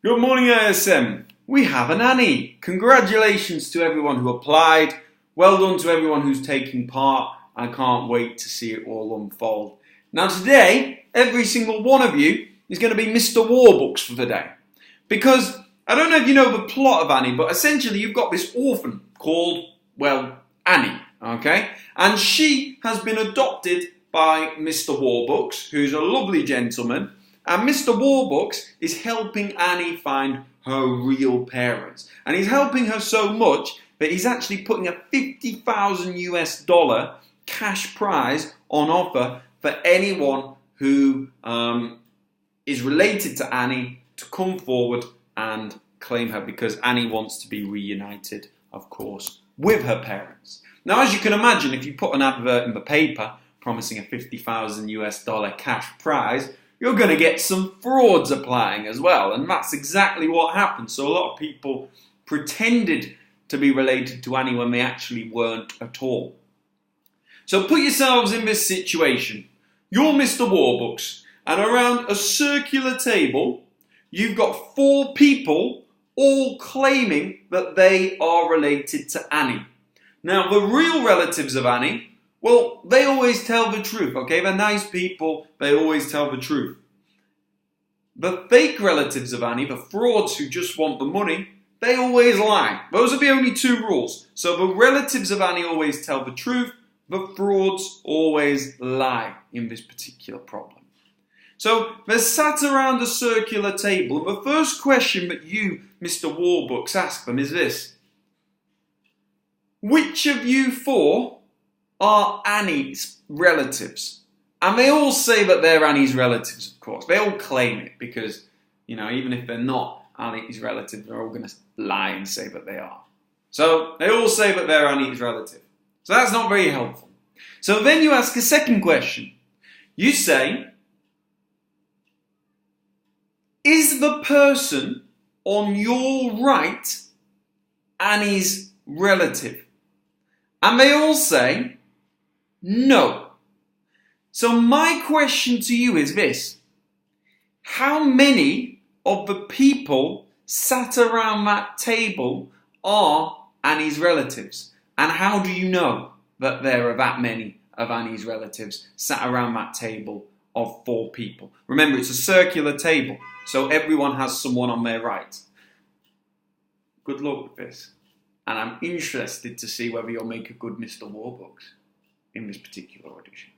Good morning, ASM. We have an Annie. Congratulations to everyone who applied. Well done to everyone who's taking part. I can't wait to see it all unfold. Now today, every single one of you is going to be Mr. Warbucks for the day. Because, I don't know if you know the plot of Annie, but essentially you've got this orphan called, well, Annie, okay? And she has been adopted by Mr. Warbucks, who's a lovely gentleman. And Mr. Warbucks is helping Annie find her real parents. And he's helping her so much that he's actually putting a $50,000 cash prize on offer for anyone who is related to Annie to come forward and claim her, because Annie wants to be reunited, of course, with her parents. Now, as you can imagine, if you put an advert in the paper promising a $50,000 cash prize, you're going to get some frauds applying as well. And that's exactly what happened. So a lot of people pretended to be related to Annie when they actually weren't at all. So put yourselves in this situation. You're Mr. Warbucks, and around a circular table, you've got 4 people all claiming that they are related to Annie. Now, the real relatives of Annie, well, they always tell the truth, okay? They're nice people, they always tell the truth. The fake relatives of Annie, the frauds who just want the money, they always lie. Those are the only 2 rules. So the relatives of Annie always tell the truth, the frauds always lie in this particular problem. So they're sat around a circular table, and the first question that you, Mr. Warbucks, ask them is this: which of you 4 are Annie's relatives? And they all say that they're Annie's relatives, of course. They all claim it because, even if they're not Annie's relatives, they're all going to lie and say that they are. So they all say that they're Annie's relative. So that's not very helpful. So then you ask a second question. You say, is the person on your right Annie's relative? And they all say, no. So my question to you is this: how many of the people sat around that table are Annie's relatives? And how do you know that there are that many of Annie's relatives sat around that table of 4 people? Remember, it's a circular table, so everyone has someone on their right. Good luck with this. And I'm interested to see whether you'll make a good Mr. Warbucks in this particular audition.